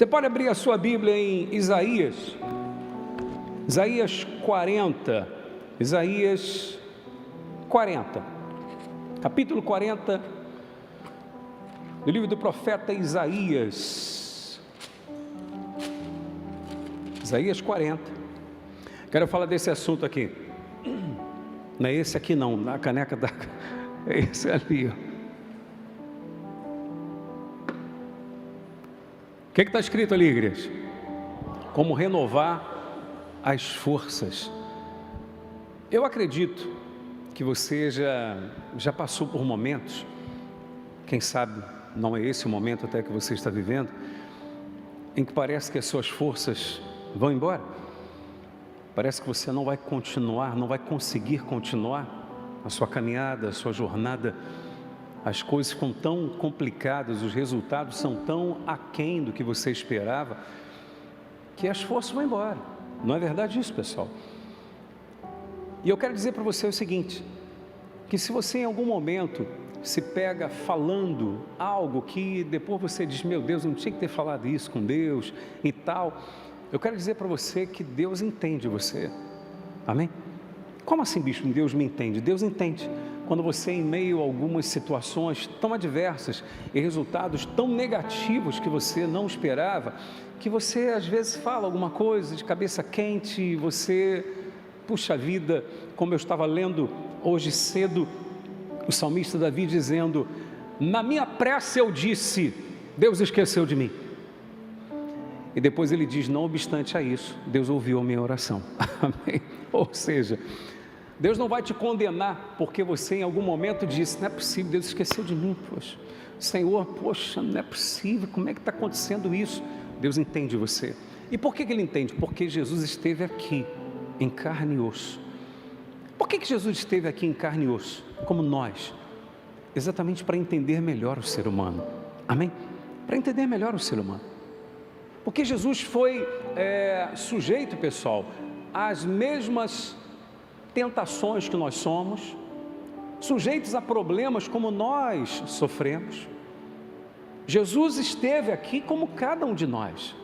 Você pode abrir a sua Bíblia em Isaías 40, Isaías 40, capítulo 40, do livro do profeta Isaías 40. Quero falar desse assunto aqui. Não é esse aqui não, na caneca da... é esse ali, ó. O que está escrito ali, igreja? Como renovar as forças. Eu acredito que você já passou por momentos, quem sabe não é esse o momento até que você está vivendo, em que parece que as suas forças vão embora. Parece que você não vai continuar, não vai conseguir continuar a sua caminhada, a sua jornada. As coisas ficam tão complicadas, os resultados são tão aquém do que você esperava, que as forças vão embora. Não é verdade isso, pessoal? E eu quero dizer para você o seguinte, que se você em algum momento se pega falando algo que depois você diz, meu Deus, não tinha que ter falado isso com Deus e tal, eu quero dizer para você que Deus entende você. Amém? Como assim, bicho, Deus me entende? Deus entende. Quando você, em meio a algumas situações tão adversas e resultados tão negativos que você não esperava, que você às vezes fala alguma coisa de cabeça quente, e você, puxa vida, como eu estava lendo hoje cedo, o salmista Davi dizendo, na minha pressa eu disse, Deus esqueceu de mim. E depois ele diz, não obstante a isso, Deus ouviu a minha oração. Amém? Ou seja, Deus não vai te condenar porque você em algum momento disse, não é possível, Deus esqueceu de mim, poxa. Senhor, poxa, não é possível, como é que está acontecendo isso? Deus entende você. E por que Ele entende? Porque Jesus esteve aqui, em carne e osso. Por que Jesus esteve aqui em carne e osso, como nós? Exatamente para entender melhor o ser humano. Amém? Para entender melhor o ser humano. Porque Jesus foi sujeito, pessoal, às mesmas tentações que nós somos, sujeitos a problemas como nós sofremos. Jesus esteve aqui como cada um de nós.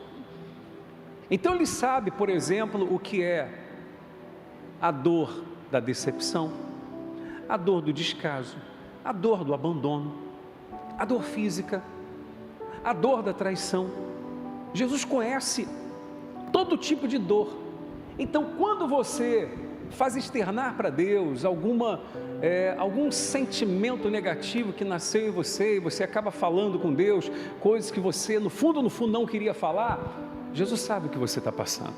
Então Ele sabe, por exemplo, o que é a dor da decepção, a dor do descaso, a dor do abandono, a dor física, a dor da traição. Jesus conhece todo tipo de dor. Então, quando você faz externar para Deus algum sentimento negativo que nasceu em você, e você acaba falando com Deus coisas que você no fundo não queria falar, Jesus sabe o que você está passando.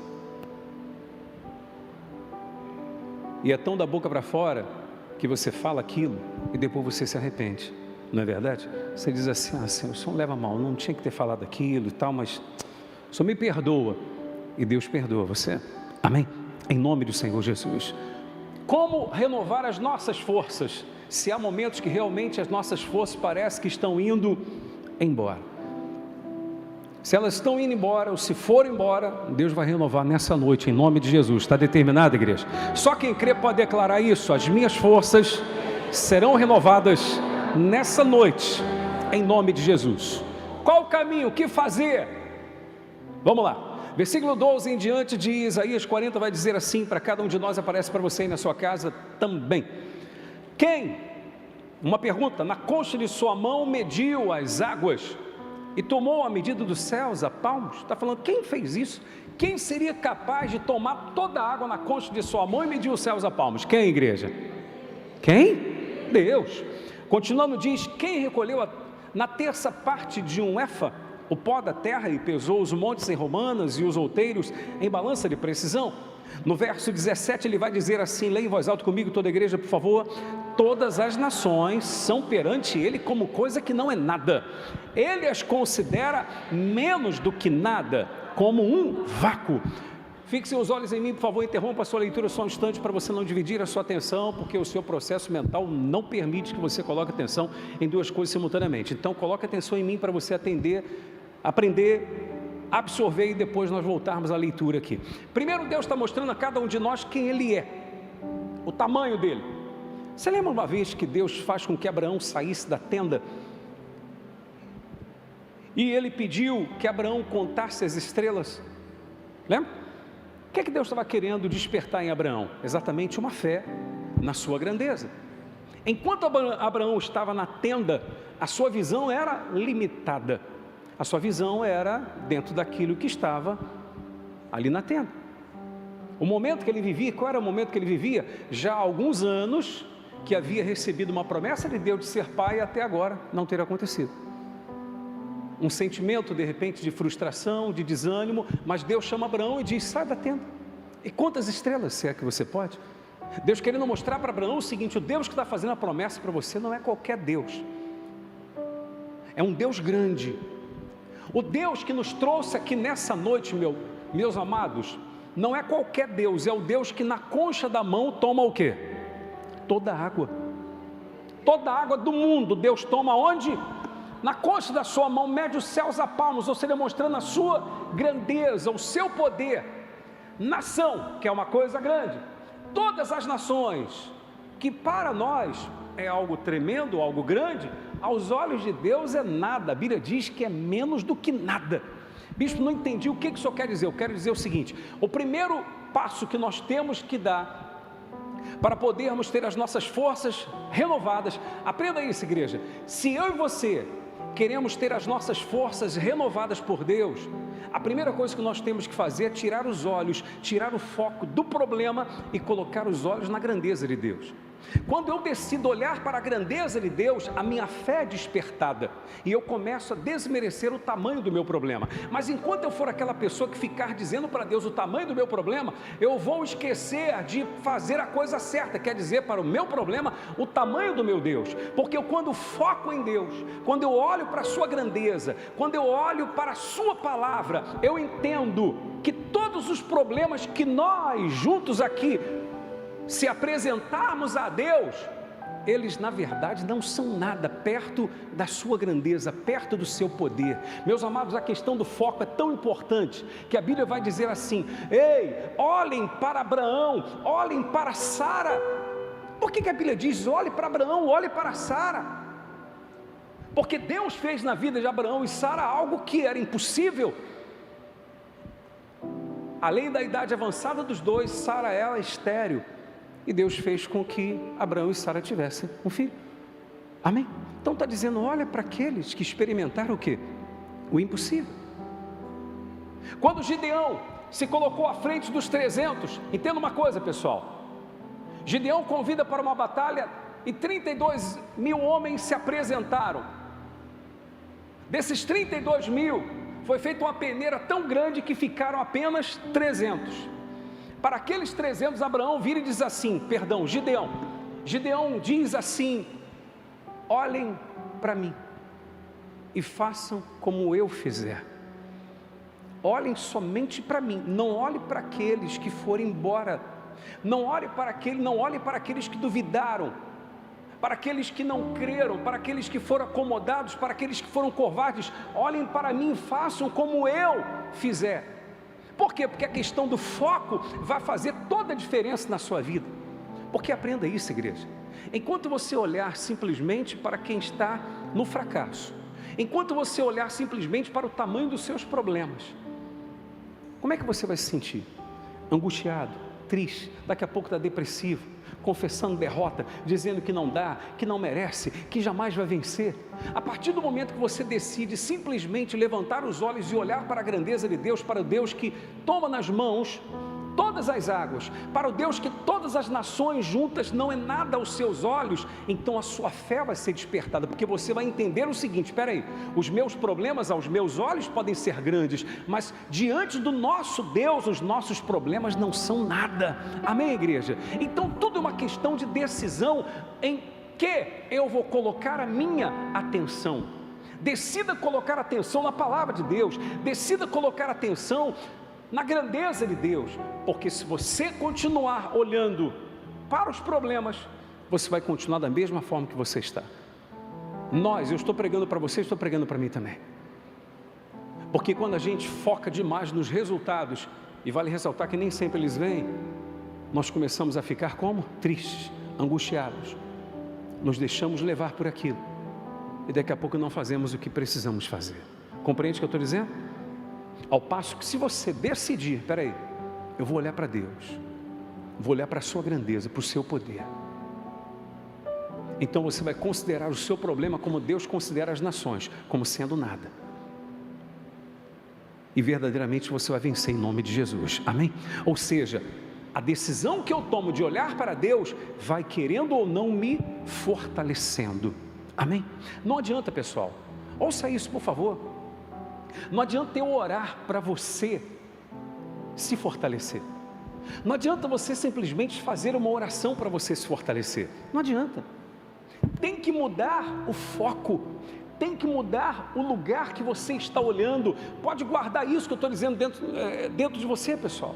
E é tão da boca para fora que você fala aquilo e depois você se arrepende, não é verdade? Você diz assim, Senhor, o Senhor leva mal, não tinha que ter falado aquilo e tal, mas o Senhor me perdoa. E Deus perdoa você. Amém? Em nome do Senhor Jesus. Como renovar as nossas forças, se há momentos que realmente as nossas forças parecem que estão indo embora? Se elas estão indo embora, ou se forem embora, Deus vai renovar nessa noite, em nome de Jesus. Está determinado, igreja? Só quem crê pode declarar isso. As minhas forças serão renovadas nessa noite, em nome de Jesus. Qual o caminho? O que fazer? Vamos lá. Versículo 12 em diante de Isaías 40 vai dizer assim, para cada um de nós, aparece para você aí na sua casa também. Quem, uma pergunta, na concha de sua mão mediu as águas e tomou a medida dos céus a palmos? Está falando, quem fez isso? Quem seria capaz de tomar toda a água na concha de sua mão e medir os céus a palmos? Quem, igreja? Quem? Deus. Continuando diz, quem recolheu na terça parte de um efa o pó da terra e pesou os montes em romanas e os outeiros em balança de precisão? No verso 17 ele vai dizer assim, leia em voz alta comigo toda a igreja, por favor. Todas as nações são perante ele como coisa que não é nada. Ele as considera menos do que nada, como um vácuo. Fixe os olhos em mim, por favor, interrompa a sua leitura só um instante para você não dividir a sua atenção, porque o seu processo mental não permite que você coloque atenção em duas coisas simultaneamente. Então coloque atenção em mim para você aprender, absorver e depois nós voltarmos à leitura aqui. Primeiro, Deus está mostrando a cada um de nós quem Ele é, o tamanho dele. Você lembra uma vez que Deus faz com que Abraão saísse da tenda e ele pediu que Abraão contasse as estrelas. Lembra? O que Deus estava querendo despertar em Abraão? Exatamente uma fé na sua grandeza. Enquanto Abraão estava na tenda, a sua visão era limitada. A sua visão era dentro daquilo que estava ali na tenda. O momento que ele vivia, qual era o momento que ele vivia? Já há alguns anos que havia recebido uma promessa de Deus de ser pai e até agora não ter acontecido. Um sentimento de repente de frustração, de desânimo, mas Deus chama Abraão e diz: sai da tenda e conta as estrelas, se é que você pode. Deus querendo mostrar para Abraão o seguinte: o Deus que está fazendo a promessa para você não é qualquer Deus, é um Deus grande. O Deus que nos trouxe aqui nessa noite, meus amados, não é qualquer Deus, é o Deus que na concha da mão toma o quê? Toda a água. Toda a água do mundo Deus toma onde? Na concha da sua mão, mede os céus a palmos, ou seja, demonstrando a sua grandeza, o seu poder. Nação, que é uma coisa grande, todas as nações, que para nós é algo tremendo, algo grande, aos olhos de Deus é nada. A Bíblia diz que é menos do que nada. Bispo, não entendi o que o senhor quer dizer. Eu quero dizer o seguinte: o primeiro passo que nós temos que dar para podermos ter as nossas forças renovadas, aprenda isso, igreja, se eu e você queremos ter as nossas forças renovadas por Deus, a primeira coisa que nós temos que fazer é tirar os olhos, tirar o foco do problema e colocar os olhos na grandeza de Deus. Quando eu decido olhar para a grandeza de Deus, a minha fé é despertada e eu começo a desmerecer o tamanho do meu problema. Mas enquanto eu for aquela pessoa que ficar dizendo para Deus o tamanho do meu problema, eu vou esquecer de fazer a coisa certa, quer dizer, para o meu problema, o tamanho do meu Deus. Porque eu, quando foco em Deus, quando eu olho para a sua grandeza, quando eu olho para a sua palavra, eu entendo que todos os problemas que nós juntos aqui, se apresentarmos a Deus, eles na verdade não são nada perto da sua grandeza, perto do seu poder. Meus amados, a questão do foco é tão importante, que a Bíblia vai dizer assim: ei, olhem para Abraão, olhem para Sara. Por que a Bíblia diz, olhe para Abraão, olhe para Sara? Porque Deus fez na vida de Abraão e Sara algo que era impossível. Além da idade avançada dos dois, Sara era estéril. E Deus fez com que Abraão e Sara tivessem um filho. Amém? Então está dizendo, olha para aqueles que experimentaram o quê? O impossível. Quando Gideão se colocou à frente dos 300, entenda uma coisa, pessoal. Gideão convida para uma batalha e 32 mil homens se apresentaram. Desses 32 mil, foi feita uma peneira tão grande que ficaram apenas 300. Para aqueles 300, Abraão vira e diz assim, Gideão diz assim: olhem para mim e façam como eu fizer. Olhem somente para mim, não olhe para aqueles que foram embora, não olhe para aqueles que duvidaram, para aqueles que não creram, para aqueles que foram acomodados, para aqueles que foram covardes. Olhem para mim e façam como eu fizer. Por quê? Porque a questão do foco vai fazer toda a diferença na sua vida. Porque aprenda isso, igreja. Enquanto você olhar simplesmente para quem está no fracasso, enquanto você olhar simplesmente para o tamanho dos seus problemas, como é que você vai se sentir? Angustiado, triste, daqui a pouco está depressivo, confessando derrota, dizendo que não dá, que não merece, que jamais vai vencer. A partir do momento que você decide simplesmente levantar os olhos e olhar para a grandeza de Deus, para o Deus que toma nas mãos todas as águas, para o Deus que todas as nações juntas não é nada aos seus olhos, então a sua fé vai ser despertada, porque você vai entender o seguinte: espera aí, os meus problemas aos meus olhos podem ser grandes, mas diante do nosso Deus, os nossos problemas não são nada. Amém, igreja? Então tudo é uma questão de decisão em que eu vou colocar a minha atenção. Decida colocar atenção na palavra de Deus, decida colocar atenção na grandeza de Deus, porque se você continuar olhando para os problemas, você vai continuar da mesma forma que você está. Eu estou pregando para você, estou pregando para mim também, porque quando a gente foca demais nos resultados, e vale ressaltar que nem sempre eles vêm, nós começamos a ficar como? Tristes, angustiados, nos deixamos levar por aquilo, e daqui a pouco não fazemos o que precisamos fazer. Compreende o que eu estou dizendo? Ao passo que se você decidir, espera aí, eu vou olhar para Deus, vou olhar para a sua grandeza, para o seu poder. Então você vai considerar o seu problema como Deus considera as nações, como sendo nada. E verdadeiramente você vai vencer em nome de Jesus, amém? Ou seja, a decisão que eu tomo de olhar para Deus, vai querendo ou não me fortalecendo, amém? Não adianta, pessoal, ouça isso por favor, não adianta eu orar para você se fortalecer, não adianta você simplesmente fazer uma oração para você se fortalecer, não adianta, tem que mudar o foco, tem que mudar o lugar que você está olhando. Pode guardar isso que eu estou dizendo dentro de você, pessoal.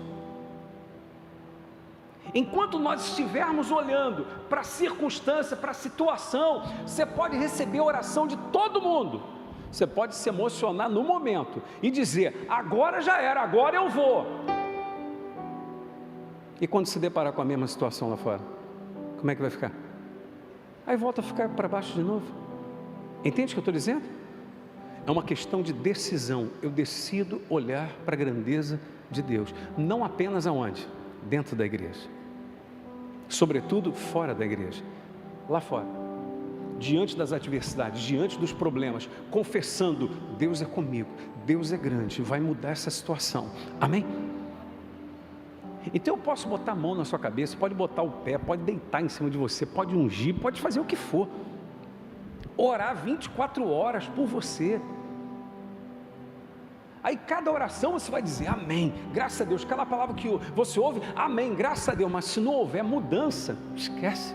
Enquanto nós estivermos olhando para a circunstância, para a situação, você pode receber a oração de todo mundo, você pode se emocionar no momento e dizer, agora já era, agora eu vou. E quando se deparar com a mesma situação lá fora, como é que vai ficar? Aí volta a ficar para baixo de novo. Entende o que eu estou dizendo? É uma questão de decisão. Eu decido olhar para a grandeza de Deus, não apenas aonde? Dentro da igreja, sobretudo fora da igreja, lá fora, diante das adversidades, diante dos problemas, confessando, Deus é comigo, Deus é grande, vai mudar essa situação, amém? Então eu posso botar a mão na sua cabeça, pode botar o pé, pode deitar em cima de você, pode ungir, pode fazer o que for, orar 24 horas por você. Aí cada oração você vai dizer amém, graças a Deus, cada palavra que você ouve, amém, graças a Deus, mas se não houver mudança, esquece.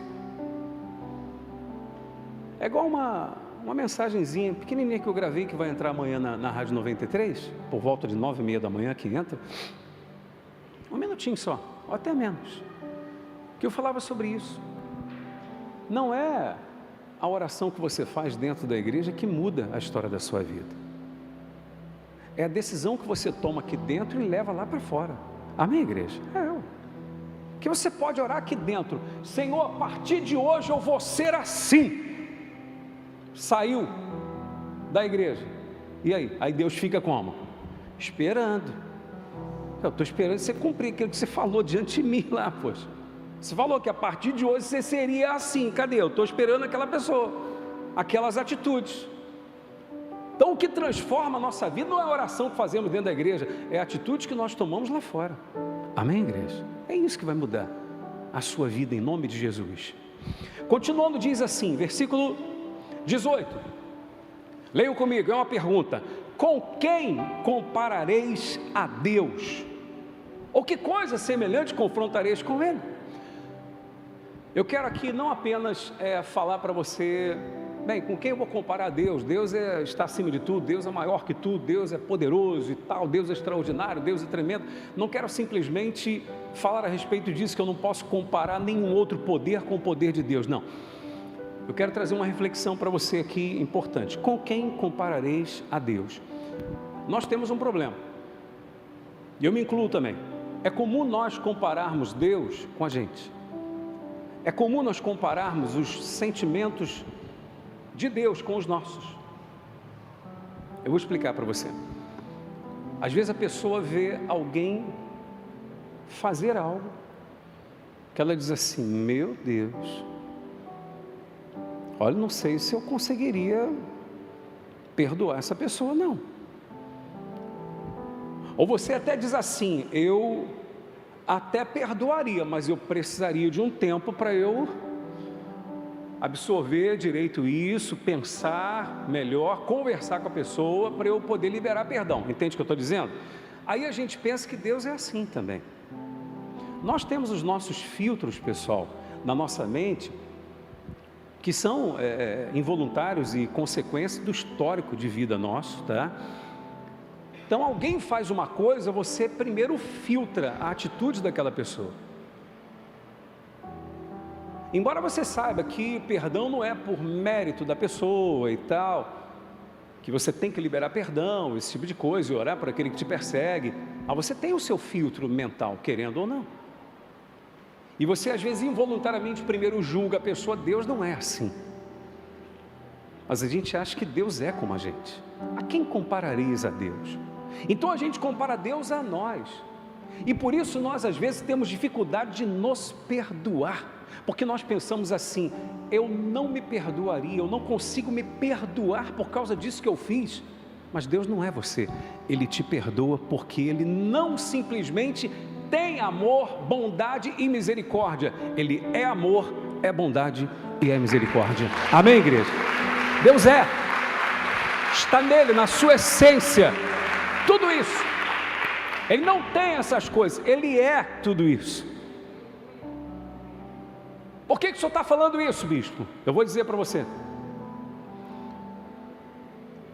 É igual uma mensagenzinha pequenininha que eu gravei, que vai entrar amanhã na Rádio 93, por volta de 9h30 da manhã que entra, um minutinho só, ou até menos, que eu falava sobre isso. Não é a oração que você faz dentro da igreja que muda a história da sua vida, é a decisão que você toma aqui dentro e leva lá para fora, amém, igreja? Que você pode orar aqui dentro, Senhor, a partir de hoje eu vou ser assim. Saiu da igreja, e aí? Aí Deus fica como? Esperando. Eu estou esperando você cumprir aquilo que você falou diante de mim lá, poxa. Você falou que a partir de hoje você seria assim, cadê? Eu estou esperando aquela pessoa, aquelas atitudes. Então o que transforma a nossa vida não é a oração que fazemos dentro da igreja, é a atitude que nós tomamos lá fora, amém, igreja? É isso que vai mudar a sua vida em nome de Jesus. Continuando, diz assim, versículo 18, leiam comigo, é uma pergunta: com quem comparareis a Deus? Ou que coisa semelhante confrontareis com Ele? Eu quero aqui não apenas falar para você, bem, com quem eu vou comparar a Deus? Deus está acima de tudo, Deus é maior que tudo, Deus é poderoso e tal, Deus é extraordinário, Deus é tremendo. Não quero simplesmente falar a respeito disso, que eu não posso comparar nenhum outro poder com o poder de Deus, não. Eu quero trazer uma reflexão para você aqui importante. Com quem comparareis a Deus? Nós temos um problema, e eu me incluo também. É comum nós compararmos Deus com a gente. É comum nós compararmos os sentimentos de Deus com os nossos. Eu vou explicar para você. Às vezes a pessoa vê alguém fazer algo que ela diz assim: meu Deus, olha, não sei se eu conseguiria perdoar essa pessoa, não. Ou você até diz assim: eu até perdoaria, mas eu precisaria de um tempo para eu absorver direito isso, pensar melhor, conversar com a pessoa, para eu poder liberar perdão. Entende o que eu estou dizendo? Aí a gente pensa que Deus é assim também. Nós temos os nossos filtros, pessoal, na nossa mente, que são involuntários e consequência do histórico de vida nosso, tá? Então alguém faz uma coisa, você primeiro filtra a atitude daquela pessoa. Embora você saiba que perdão não é por mérito da pessoa e tal, que você tem que liberar perdão, esse tipo de coisa, e orar por aquele que te persegue, mas você tem o seu filtro mental, querendo ou não. E você às vezes involuntariamente primeiro julga a pessoa. Deus não é assim. mas a gente acha que Deus é como a gente. A quem comparareis a Deus? Então a gente compara Deus a nós, e por isso nós às vezes temos dificuldade de nos perdoar, porque nós pensamos assim: eu não me perdoaria, eu não consigo me perdoar por causa disso que eu fiz. Mas Deus não é você, Ele te perdoa porque Ele não simplesmente tem amor, bondade e misericórdia. Ele é amor, é bondade e é misericórdia. Amém, igreja? Deus está nele, na sua essência, tudo isso. Ele não tem essas coisas, Ele é tudo isso. Por que o senhor está falando isso, bispo? Eu vou dizer para você.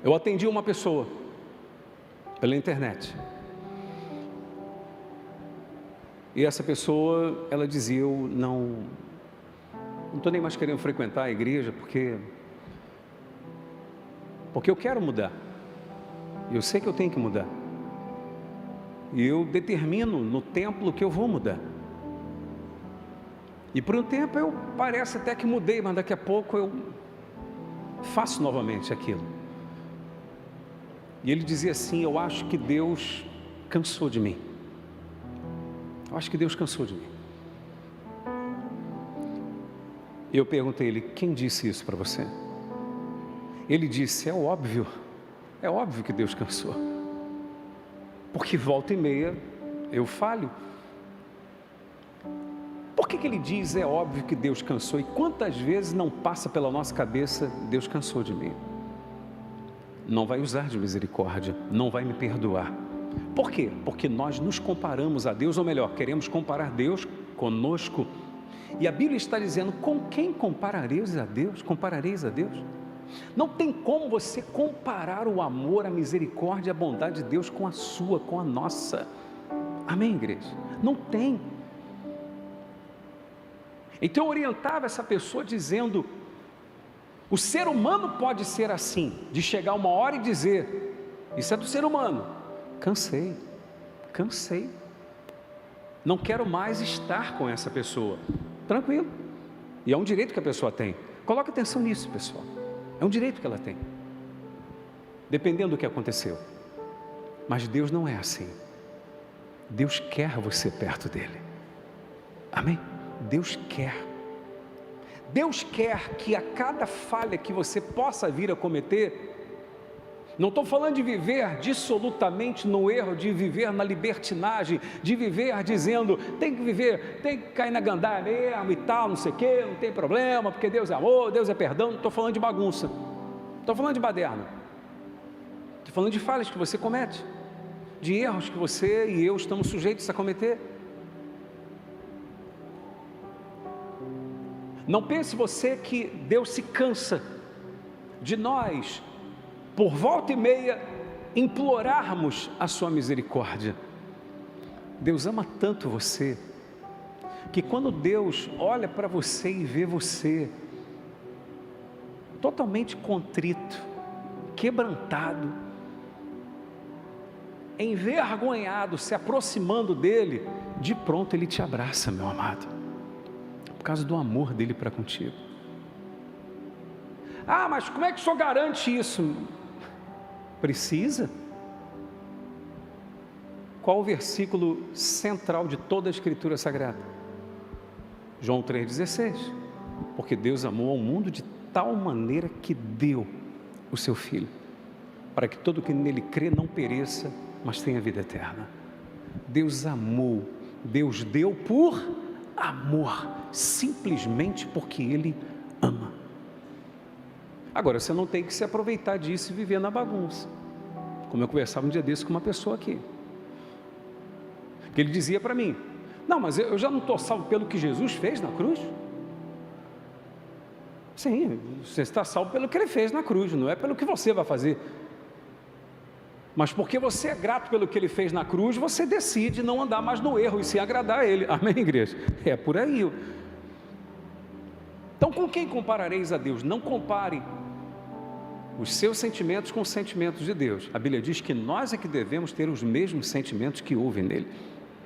Eu atendi uma pessoa pela internet, e essa pessoa, ela dizia: eu não estou nem mais querendo frequentar a igreja, porque eu quero mudar, eu sei que eu tenho que mudar, e eu determino no templo que eu vou mudar, e por um tempo eu parece até que mudei, mas daqui a pouco eu faço novamente aquilo. E ele dizia assim: eu acho que Deus cansou de mim. Eu acho que Deus cansou de mim. E eu perguntei a ele: quem disse isso para você? Ele disse: é óbvio que Deus cansou, porque volta e meia eu falho. Por que ele diz: é óbvio que Deus cansou? E quantas vezes não passa pela nossa cabeça: Deus cansou de mim, não vai usar de misericórdia, não vai me perdoar? Por quê? Porque nós nos comparamos a Deus, ou melhor, queremos comparar Deus conosco. E a Bíblia está dizendo: com quem comparareis a Deus? Comparareis a Deus? Não tem como você comparar o amor, a misericórdia e a bondade de Deus com a sua, com a nossa. Amém, igreja? Não tem. Então eu orientava essa pessoa dizendo: o ser humano pode ser assim, de chegar uma hora e dizer: isso é do ser humano, cansei, não quero mais estar com essa pessoa. Tranquilo, e é um direito que a pessoa tem. Coloque atenção nisso, pessoal, é um direito que ela tem, dependendo do que aconteceu. Mas Deus não é assim. Deus quer você perto dele. Amém? Deus quer que a cada falha que você possa vir a cometer, não estou falando de viver dissolutamente no erro, de viver na libertinagem, de viver dizendo: tem que viver, tem que cair na gandaia mesmo e tal, não sei o que, não tem problema, porque Deus é amor, Deus é perdão. Não estou falando de bagunça, não estou falando de baderna, estou falando de falhas que você comete, de erros que você e eu estamos sujeitos a cometer. Não pense você que Deus se cansa de nós, por volta e meia, implorarmos a sua misericórdia. Deus ama tanto você, que quando Deus olha para você e vê você totalmente contrito, quebrantado, envergonhado, se aproximando dele, de pronto Ele te abraça, meu amado, por causa do amor dele para contigo. Ah, mas como é que o senhor garante isso? Precisa? Qual o versículo central de toda a Escritura Sagrada? João 3,16. Porque Deus amou ao mundo de tal maneira que deu o seu Filho, para que todo que nele crê não pereça, mas tenha vida eterna. Deus amou, Deus deu por amor, simplesmente porque Ele ama. Agora, você não tem que se aproveitar disso e viver na bagunça, como eu conversava um dia desse com uma pessoa aqui, que ele dizia para mim: não, mas eu já não estou salvo pelo que Jesus fez na cruz? Sim, você está salvo pelo que Ele fez na cruz, não é pelo que você vai fazer. Mas porque você é grato pelo que Ele fez na cruz, você decide não andar mais no erro e sim agradar a Ele. Amém, igreja? É por aí. Então, com quem comparareis a Deus? Não compare os seus sentimentos com os sentimentos de Deus. A Bíblia diz que nós é que devemos ter os mesmos sentimentos que houve nele.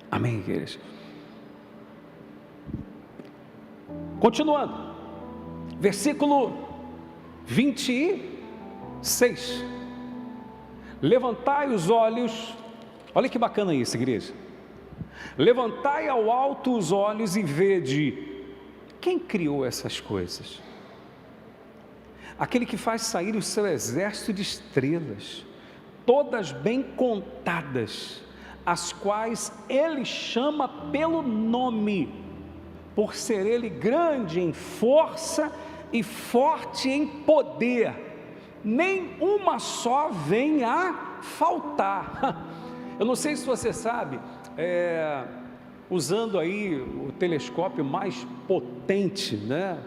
Amém, igreja? Continuando, versículo 26. Levantai os olhos, olha que bacana isso, igreja. Levantai ao alto os olhos e vede quem criou essas coisas. Aquele que faz sair o seu exército de estrelas, todas bem contadas, as quais ele chama pelo nome, por ser ele grande em força e forte em poder, nem uma só vem a faltar. Eu não sei se você sabe, usando aí o telescópio mais potente, né,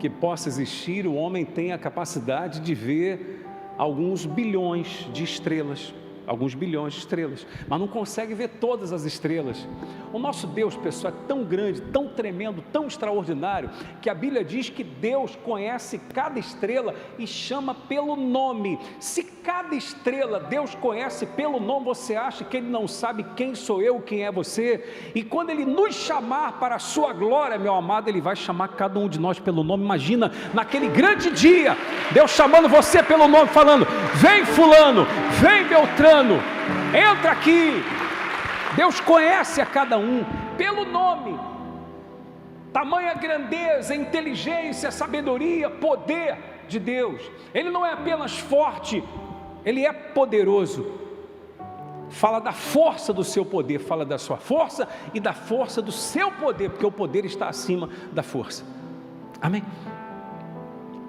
que possa existir, o homem tem a capacidade de ver alguns bilhões de estrelas, mas não consegue ver todas as estrelas. O nosso Deus, pessoal, é tão grande, tão tremendo, tão extraordinário, que a Bíblia diz que Deus conhece cada estrela e chama pelo nome. Se cada estrela Deus conhece pelo nome, você acha que Ele não sabe quem sou eu, quem é você? E quando Ele nos chamar para a sua glória, meu amado, Ele vai chamar cada um de nós pelo nome. Imagina, naquele grande dia, Deus chamando você pelo nome, falando: vem fulano, vem Beltrano, entra aqui. Deus conhece a cada um pelo nome. Tamanha grandeza, inteligência, sabedoria, poder de Deus. Ele não é apenas forte, Ele é poderoso. Fala da força do seu poder, fala da sua força e da força do seu poder, porque o poder está acima da força. Amém?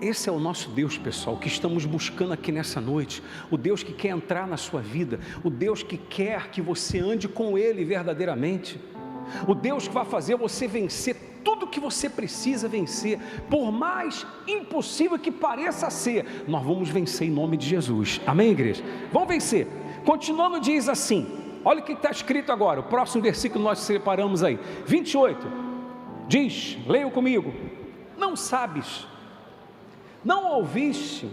Esse é o nosso Deus, pessoal, que estamos buscando aqui nessa noite. O Deus que quer entrar na sua vida, o Deus que quer que você ande com Ele verdadeiramente, o Deus que vai fazer você vencer tudo que você precisa vencer, por mais impossível que pareça ser, nós vamos vencer em nome de Jesus. Amém, igreja? Vamos vencer. Continuando, diz assim, olha o que está escrito agora, o próximo versículo nós separamos aí, 28, diz, leiam comigo: não sabes, não ouviste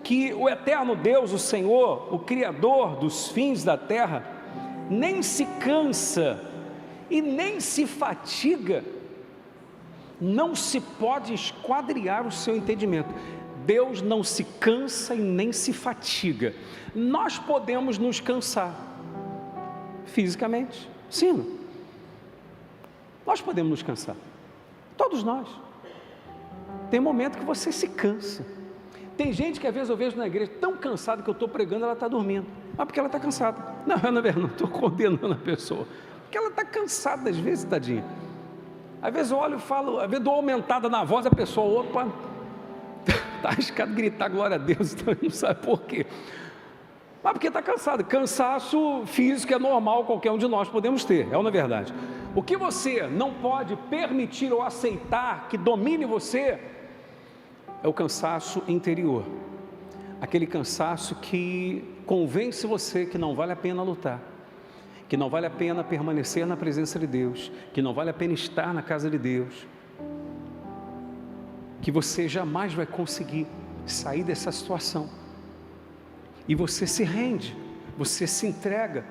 que o eterno Deus, o Senhor, o Criador dos fins da terra, nem se cansa e nem se fatiga? Não se pode esquadriar o seu entendimento. Deus não se cansa e nem se fatiga. Nós podemos nos cansar fisicamente, sim, nós podemos nos cansar, todos nós. Tem momento que você se cansa. Tem gente que às vezes eu vejo na igreja tão cansada que eu estou pregando, ela está dormindo. Mas porque ela está cansada. Não, eu não estou condenando a pessoa, porque ela está cansada às vezes, tadinha. Às vezes eu olho e falo, às vezes dou uma aumentada na voz, a pessoa, opa, está arriscado gritar glória a Deus, então não sabe por quê. Mas porque está cansado. Cansaço físico é normal, qualquer um de nós podemos ter, é ou não é verdade? O que você não pode permitir ou aceitar que domine você é o cansaço interior, aquele cansaço que convence você que não vale a pena lutar, que não vale a pena permanecer na presença de Deus, que não vale a pena estar na casa de Deus, que você jamais vai conseguir sair dessa situação, e você se rende, você se entrega,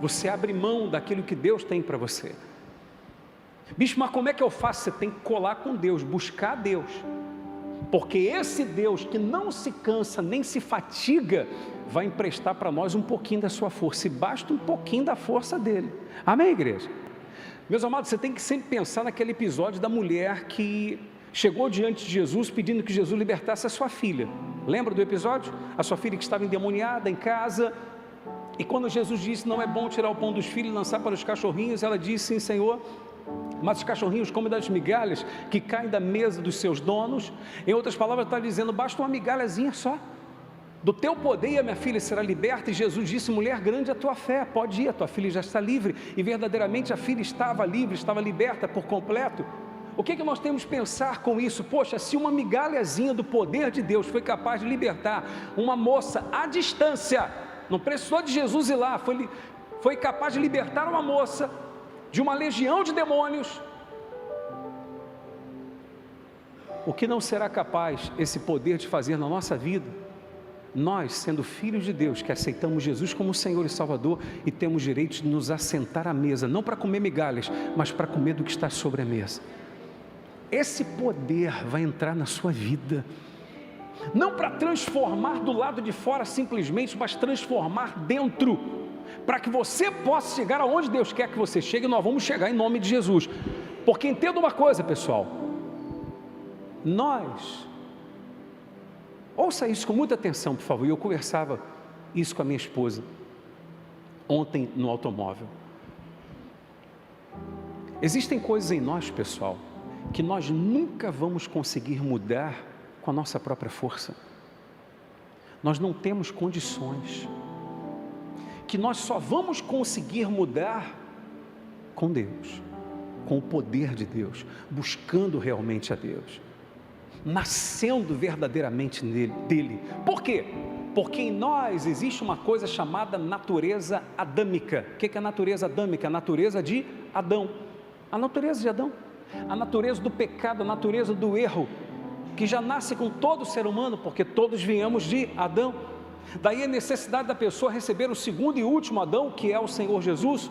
você abre mão daquilo que Deus tem para você. Bicho, mas como é que eu faço? Você tem que colar com Deus, buscar Deus, porque esse Deus que não se cansa nem se fatiga, vai emprestar para nós um pouquinho da sua força, e basta um pouquinho da força dele. Amém, igreja? Meus amados, você tem que sempre pensar naquele episódio da mulher que chegou diante de Jesus pedindo que Jesus libertasse a sua filha. Lembra do episódio? A sua filha que estava endemoniada em casa, e quando Jesus disse: não é bom tirar o pão dos filhos e lançar para os cachorrinhos, ela disse: sim, Senhor, mas os cachorrinhos comem das migalhas que caem da mesa dos seus donos. Em outras palavras, está dizendo: basta uma migalhazinha só do teu poder e a minha filha será liberta. E Jesus disse: mulher, grande é a tua fé, pode ir, a tua filha já está livre. E verdadeiramente a filha estava livre, estava liberta por completo. O que nós temos que pensar com isso? Poxa, se uma migalhazinha do poder de Deus foi capaz de libertar uma moça à distância, não precisou de Jesus ir lá, foi capaz de libertar uma moça de uma legião de demônios, o que não será capaz esse poder de fazer na nossa vida? Nós, sendo filhos de Deus, que aceitamos Jesus como Senhor e Salvador, e temos direito de nos assentar à mesa, não para comer migalhas, mas para comer do que está sobre a mesa. Esse poder vai entrar na sua vida, não para transformar do lado de fora simplesmente, mas transformar dentro, para que você possa chegar aonde Deus quer que você chegue. E nós vamos chegar em nome de Jesus, porque entenda uma coisa, pessoal, ouça isso com muita atenção, por favor. Eu conversava isso com a minha esposa ontem no automóvel. Existem coisas em nós, pessoal, que nós nunca vamos conseguir mudar com a nossa própria força. Nós não temos condições, que nós só vamos conseguir mudar com Deus, com o poder de Deus, buscando realmente a Deus, nascendo verdadeiramente dele. Por quê? Porque em nós existe uma coisa chamada natureza adâmica. O que é a natureza adâmica? A natureza de Adão. A natureza de Adão, a natureza do pecado, a natureza do erro, que já nasce com todo ser humano, porque todos viemos de Adão. Daí a necessidade da pessoa receber o segundo e último Adão, que é o Senhor Jesus,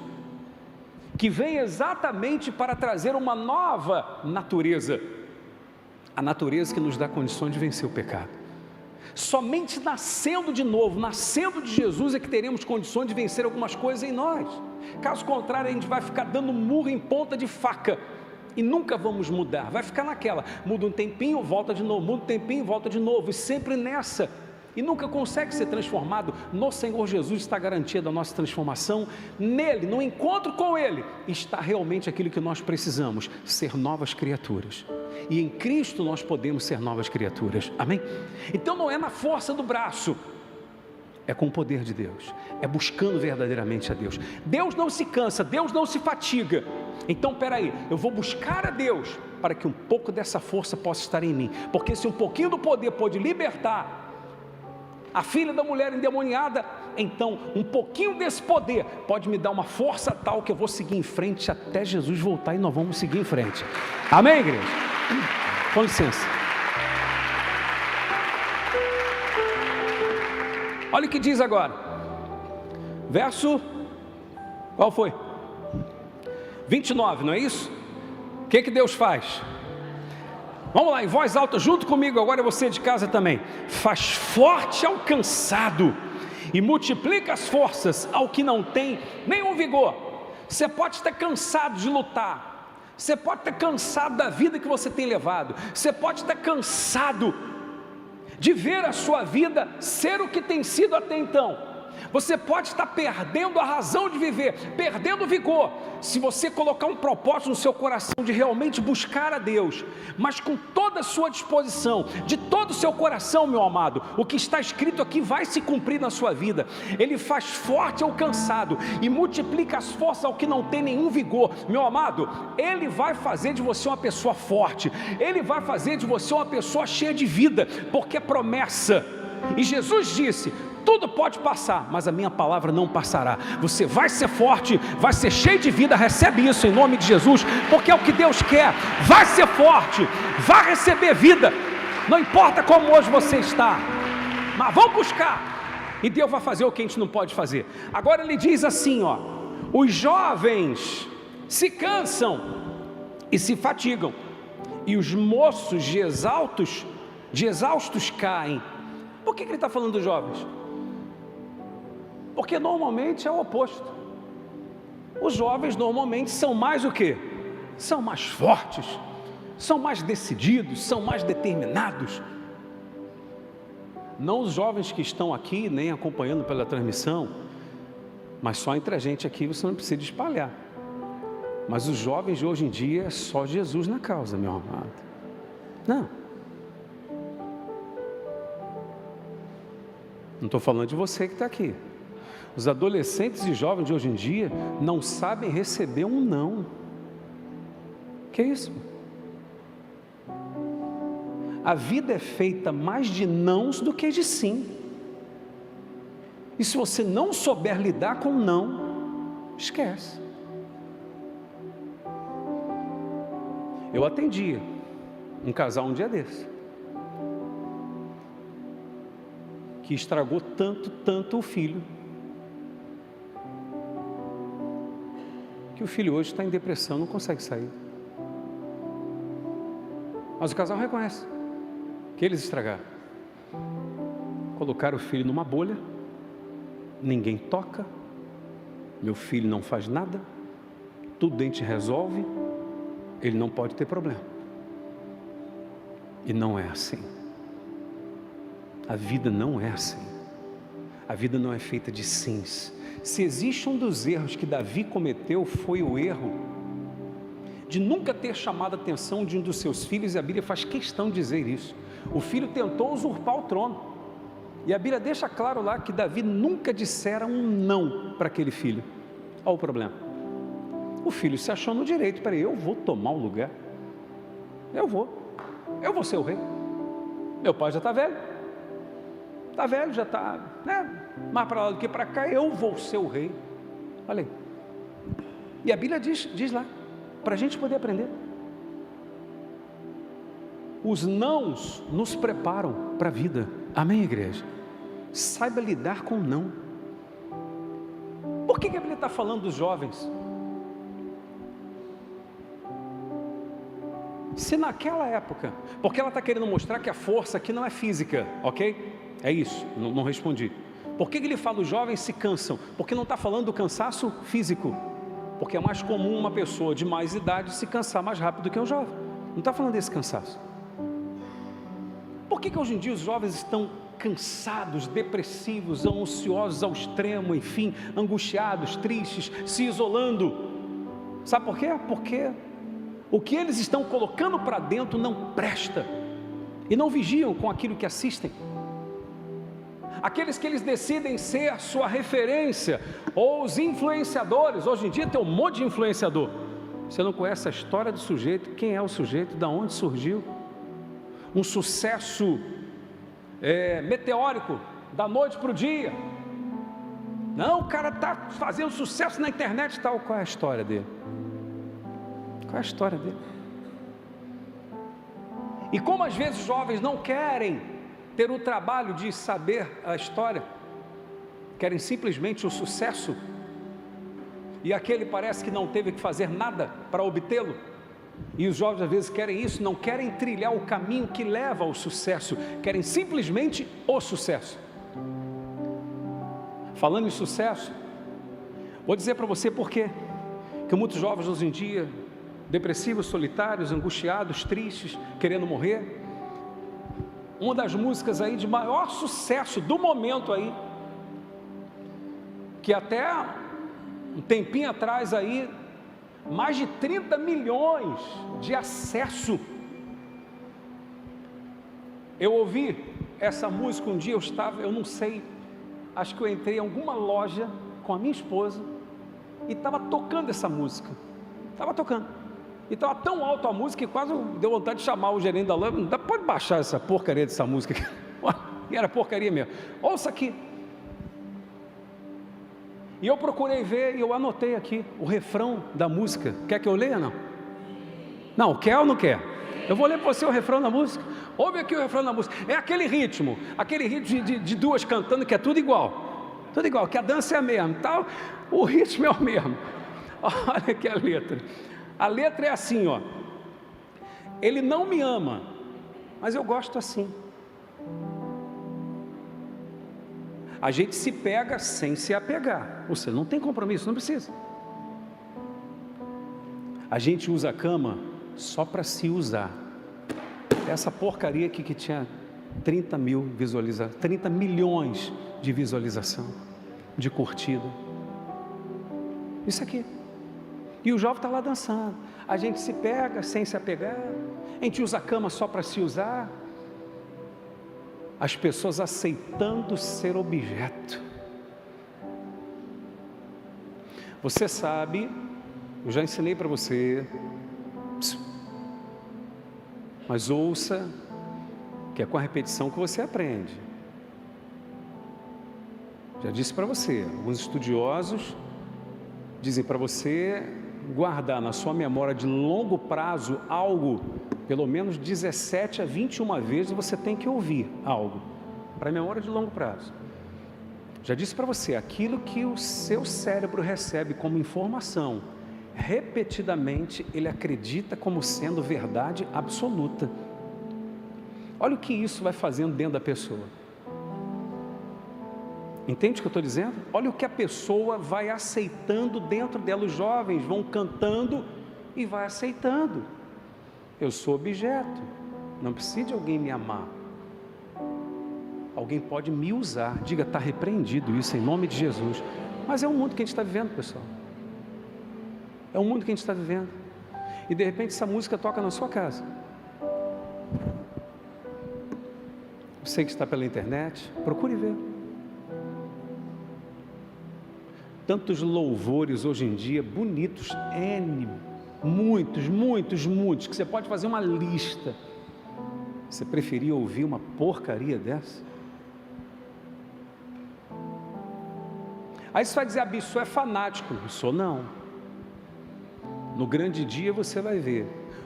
que vem exatamente para trazer uma nova natureza, a natureza que nos dá condições de vencer o pecado. Somente nascendo de novo, nascendo de Jesus, é que teremos condições de vencer algumas coisas em nós. Caso contrário, a gente vai ficar dando murro em ponta de faca e nunca vamos mudar. Vai ficar naquela, muda um tempinho, volta de novo, muda um tempinho, volta de novo, e sempre nessa, e nunca consegue ser transformado. No Senhor Jesus está garantida a nossa transformação. Nele, no encontro com Ele, está realmente aquilo que nós precisamos, ser novas criaturas. E em Cristo nós podemos ser novas criaturas, amém? Então não é na força do braço, é com o poder de Deus, é buscando verdadeiramente a Deus. Deus não se cansa, Deus não se fatiga. Então peraí, eu vou buscar a Deus, para que um pouco dessa força possa estar em mim, porque se um pouquinho do poder pode libertar a filha da mulher endemoniada, então um pouquinho desse poder pode me dar uma força tal, que eu vou seguir em frente até Jesus voltar, e nós vamos seguir em frente, amém, igreja? Com licença. Olha o que diz agora, verso, qual foi? 29, não é isso? O que Deus faz? Vamos lá, em voz alta, junto comigo, agora você de casa também. Faz forte ao cansado, e multiplica as forças ao que não tem nenhum vigor. Você pode estar cansado de lutar, você pode estar cansado da vida que você tem levado, você pode estar cansado de ver a sua vida ser o que tem sido até então. Você pode estar perdendo a razão de viver, perdendo o vigor, se você colocar um propósito no seu coração de realmente buscar a Deus, mas com toda a sua disposição, de todo o seu coração, meu amado, o que está escrito aqui vai se cumprir na sua vida. Ele faz forte ao cansado e multiplica as forças ao que não tem nenhum vigor. Meu amado, Ele vai fazer de você uma pessoa forte, Ele vai fazer de você uma pessoa cheia de vida, porque é promessa. E Jesus disse: tudo pode passar, mas a minha palavra não passará. Você vai ser forte, vai ser cheio de vida. Recebe isso em nome de Jesus, porque é o que Deus quer. Vai ser forte, vai receber vida. Não importa como hoje você está, mas vamos buscar, e Deus vai fazer o que a gente não pode fazer. Agora ele diz assim, ó: os jovens se cansam e se fatigam, e os moços de exaustos caem. Por que ele está falando dos jovens? Porque normalmente é o oposto. Os jovens normalmente são mais o quê? São mais fortes, são mais decididos, são mais determinados. Não os jovens que estão aqui, nem acompanhando pela transmissão, mas só entre a gente aqui você não precisa espalhar. Mas os jovens de hoje em dia é só Jesus na causa, meu amado. Não estou falando de você que está aqui. Os adolescentes e jovens de hoje em dia não sabem receber um não. Que isso? A vida é feita mais de nãos do que de sim. E se você não souber lidar com não, esquece. Eu atendi um casal um dia desse, que estragou tanto o filho, que o filho hoje está em depressão, não consegue sair. Mas o casal reconhece que eles estragaram. colocar o filho numa bolha, ninguém toca, meu filho não faz nada, tudo a gente resolve, ele não pode ter problema. E não é assim. A vida não é assim. A vida não é feita de sims. Se existe um dos erros que Davi cometeu, foi o erro de nunca ter chamado a atenção de um dos seus filhos, e a Bíblia faz questão de dizer isso. O filho tentou usurpar o trono, e a Bíblia deixa claro lá que Davi nunca dissera um não para aquele filho. Olha o problema. O filho se achou no direito, peraí, eu vou tomar o lugar, eu vou ser o rei, meu pai já está velho, já está, mais para lá do que para cá, eu vou ser o rei. Olha aí, e a Bíblia diz lá, para a gente poder aprender, os nãos nos preparam para a vida, amém, igreja? Saiba lidar com o não. Por que a Bíblia está falando dos jovens? Se naquela época, porque ela está querendo mostrar que a força aqui não é física, ok? É isso, não respondi. Por que ele fala os jovens se cansam? Porque não está falando do cansaço físico, porque é mais comum uma pessoa de mais idade se cansar mais rápido do que um jovem. Não está falando desse cansaço. Por que hoje em dia os jovens estão cansados, depressivos, ansiosos ao extremo, enfim, angustiados, tristes, se isolando? Sabe por quê? Porque o que eles estão colocando para dentro não presta, e não vigiam com aquilo que assistem. Aqueles que eles decidem ser a sua referência, ou os influenciadores. Hoje em dia tem um monte de influenciador. Você não conhece a história do sujeito, quem é o sujeito, de onde surgiu. Um sucesso meteórico, da noite para o dia. Não, o cara está fazendo sucesso na internet e tal. Qual é a história dele? Qual é a história dele? E como às vezes os jovens não querem ter o trabalho de saber a história, querem simplesmente o sucesso, e aquele parece que não teve que fazer nada para obtê-lo, e os jovens às vezes querem isso, não querem trilhar o caminho que leva ao sucesso, querem simplesmente o sucesso. Falando em sucesso, vou dizer para você por quê que muitos jovens hoje em dia, depressivos, solitários, angustiados, tristes, querendo morrer. Uma das músicas aí de maior sucesso do momento aí, que até um tempinho atrás aí, mais de 30 milhões de acesso. Eu ouvi essa música um dia, eu não sei, acho que eu entrei em alguma loja com a minha esposa e estava tocando essa música, e estava tão alto a música que quase deu vontade de chamar o gerente da loja. Pode baixar essa porcaria dessa música aqui. E era porcaria mesmo. Ouça aqui. E eu procurei ver e eu anotei aqui o refrão da música. Quer que eu leia ou não? Não, quer ou não quer? Eu vou ler para você o refrão da música. Ouve aqui o refrão da música. É aquele ritmo de duas cantando, que é tudo igual, que a dança é a mesma, tal. O ritmo é o mesmo. Olha aqui a letra. A letra é assim, ó. Ele não me ama, mas eu gosto assim. A gente se pega sem se apegar. Você não tem compromisso, não precisa. A gente usa a cama só para se usar. Essa porcaria aqui que tinha 30 milhões de visualização, de curtida. Isso aqui. E o jovem está lá dançando. A gente se pega sem se apegar. A gente usa a cama só para se usar. As pessoas aceitando ser objeto. Você sabe, eu já ensinei para você, mas ouça, que é com a repetição que você aprende. Já disse para você, alguns estudiosos dizem para você guardar na sua memória de longo prazo algo, pelo menos 17 a 21 vezes você tem que ouvir algo, para a memória de longo prazo. Já disse para você, aquilo que o seu cérebro recebe como informação, repetidamente ele acredita como sendo verdade absoluta. Olha o que isso vai fazendo dentro da pessoa. Entende o que eu estou dizendo? Olha o que a pessoa vai aceitando dentro dela. Os jovens vão cantando e vai aceitando. Eu sou objeto, não preciso de alguém me amar. Alguém pode me usar. Diga, está repreendido isso em nome de Jesus. Mas é o mundo que a gente está vivendo, pessoal. É o mundo que a gente está vivendo. E de repente essa música toca na sua casa. Você que está pela internet, procure ver. Tantos louvores hoje em dia, bonitos, muitos, que você pode fazer uma lista. Você preferia ouvir uma porcaria dessa? Aí você vai dizer, isso é fanático. Não sou não. No grande dia você vai ver,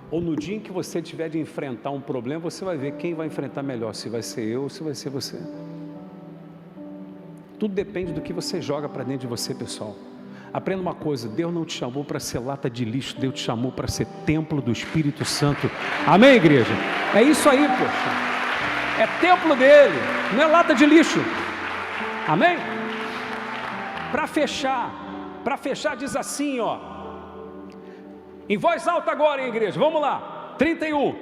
ou no dia em que você tiver de enfrentar um problema, você vai ver quem vai enfrentar melhor, se vai ser eu ou se vai ser você. Tudo depende do que você joga para dentro de você, pessoal. Aprenda uma coisa, Deus não te chamou para ser lata de lixo, Deus te chamou para ser templo do Espírito Santo. Amém, igreja? É isso aí, poxa. É templo dele, não é lata de lixo. Amém? Para fechar diz assim, ó. Em voz alta agora, hein, igreja? Vamos lá. 31.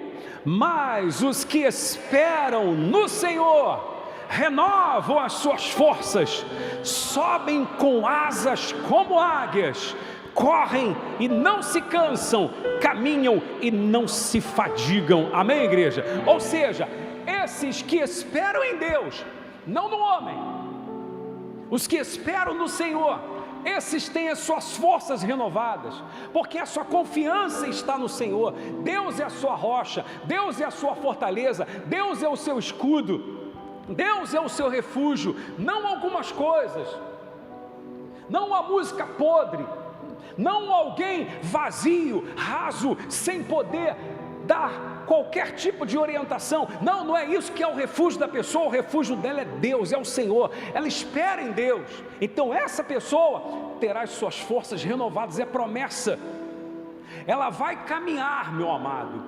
Mas os que esperam no Senhor renovam as suas forças, sobem com asas como águias, correm e não se cansam, caminham e não se fadigam. Amém, igreja? Ou seja, esses que esperam em Deus, não no homem, os que esperam no Senhor, esses têm as suas forças renovadas, porque a sua confiança está no Senhor. Deus é a sua rocha, Deus é a sua fortaleza, Deus é o seu escudo, Deus é o seu refúgio, não algumas coisas, não uma música podre, não alguém vazio, raso, sem poder dar qualquer tipo de orientação. Não é isso que é o refúgio da pessoa. O refúgio dela é Deus, é o Senhor. Ela espera em Deus. Então essa pessoa terá as suas forças renovadas, é promessa. Ela vai caminhar, meu amado,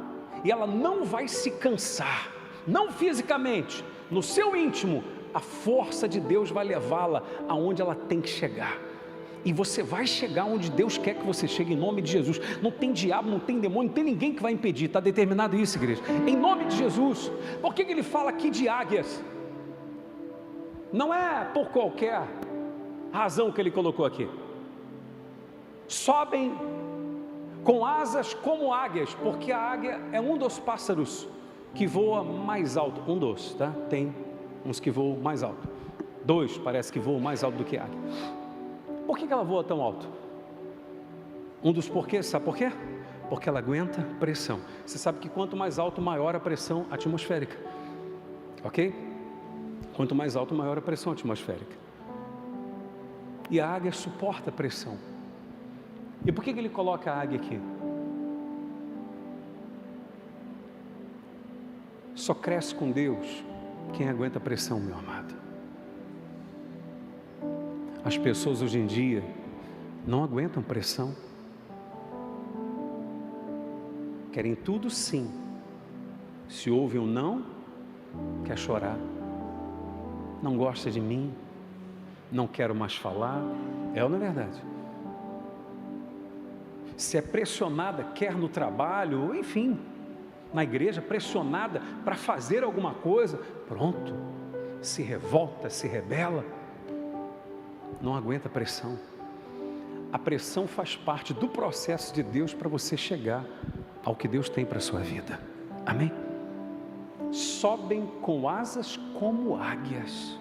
e ela não vai se cansar, não fisicamente, no seu íntimo. A força de Deus vai levá-la aonde ela tem que chegar. E você vai chegar onde Deus quer que você chegue, em nome de Jesus. Não tem diabo, não tem demônio, não tem ninguém que vai impedir. Está determinado isso, igreja, em nome de Jesus. Por que ele fala aqui de águias? Não é por qualquer razão que ele colocou aqui. Sobem com asas como águias, porque a águia é um dos pássaros que voa mais alto. Um dos, tá? Tem uns que voam mais alto. 2 parece que voam mais alto do que a águia. Por que ela voa tão alto? Um dos porquês, sabe por quê? Porque ela aguenta pressão. Você sabe que quanto mais alto, maior a pressão atmosférica. Ok? Quanto mais alto, maior a pressão atmosférica. E a águia suporta a pressão. E por que ele coloca a águia aqui? Só cresce com Deus quem aguenta a pressão, meu amado. As pessoas hoje em dia não aguentam pressão. Querem tudo sim. Se ouve um não, quer chorar. Não gosta de mim, não quero mais falar. É ou não é verdade? Se é pressionada, quer no trabalho, ou enfim, na igreja, pressionada para fazer alguma coisa, pronto, se revolta, se rebela. Não aguenta a pressão. A pressão faz parte do processo de Deus para você chegar ao que Deus tem para a sua vida. Amém? Sobem com asas como águias.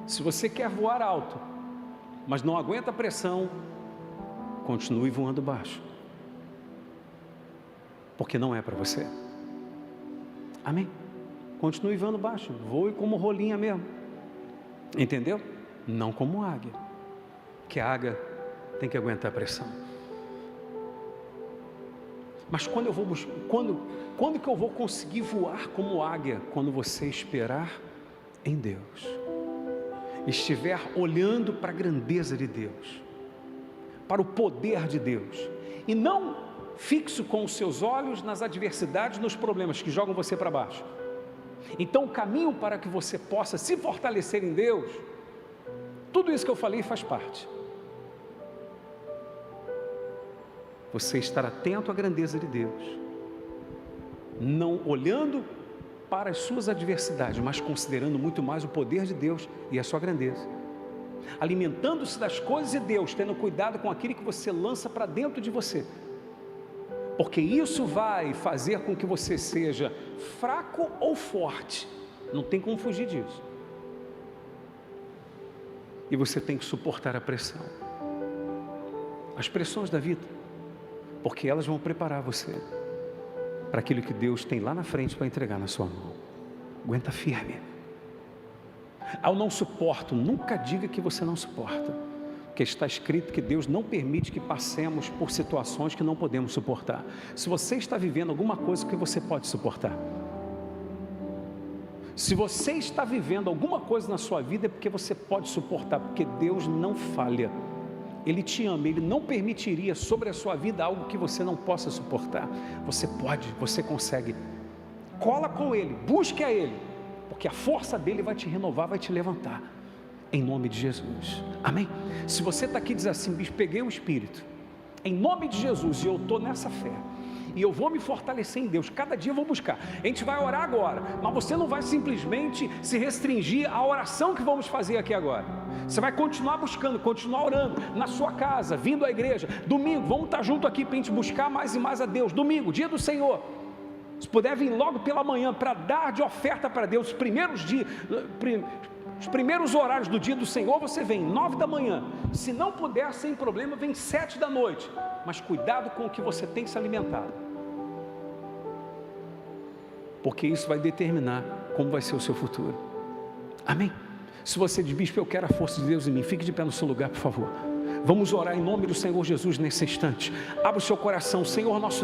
Se você quer voar alto, mas não aguenta a pressão, continue voando baixo, porque não é para você. Amém? Continue voando baixo, voe como rolinha mesmo. Entendeu? Não como águia, que a águia tem que aguentar a pressão. Mas quando que eu vou conseguir voar como águia? Quando você esperar em Deus, estiver olhando para a grandeza de Deus, para o poder de Deus, e não fixo com os seus olhos nas adversidades, nos problemas que jogam você para baixo. Então o caminho para que você possa se fortalecer em Deus, tudo isso que eu falei faz parte. Você estar atento à grandeza de Deus, não olhando para as suas adversidades, mas considerando muito mais o poder de Deus e a sua grandeza, alimentando-se das coisas de Deus, tendo cuidado com aquilo que você lança para dentro de você, porque isso vai fazer com que você seja fraco ou forte, não tem como fugir disso, e você tem que suportar a pressão, as pressões da vida, porque elas vão preparar você para aquilo que Deus tem lá na frente para entregar na sua mão. Aguenta firme. Ao não suporto, nunca diga que você não suporta, porque está escrito que Deus não permite que passemos por situações que não podemos suportar. Se você está vivendo alguma coisa que você pode suportar, se você está vivendo alguma coisa na sua vida, é porque você pode suportar, porque Deus não falha. Ele te ama, Ele não permitiria sobre a sua vida algo que você não possa suportar. Você pode, você consegue. Cola com Ele, busque a Ele, porque a força dEle vai te renovar, vai te levantar, em nome de Jesus, amém? Se você está aqui e diz assim, bicho, peguei o Espírito, em nome de Jesus, e eu estou nessa fé, e eu vou me fortalecer em Deus, cada dia eu vou buscar, a gente vai orar agora, mas você não vai simplesmente se restringir à oração que vamos fazer aqui agora, você vai continuar buscando, continuar orando, na sua casa, vindo à igreja, domingo, vamos estar junto aqui para a gente buscar mais e mais a Deus, domingo, dia do Senhor, se puder vir logo pela manhã, para dar de oferta para Deus, os primeiros dias, os primeiros horários do dia do Senhor, você vem 9 da manhã, se não puder, sem problema, vem 7 da noite, mas cuidado com o que você tem se alimentado, porque isso vai determinar como vai ser o seu futuro, amém? Se você diz, bispo, eu quero a força de Deus em mim, fique de pé no seu lugar, por favor, vamos orar em nome do Senhor Jesus nesse instante, abra o seu coração, Senhor nosso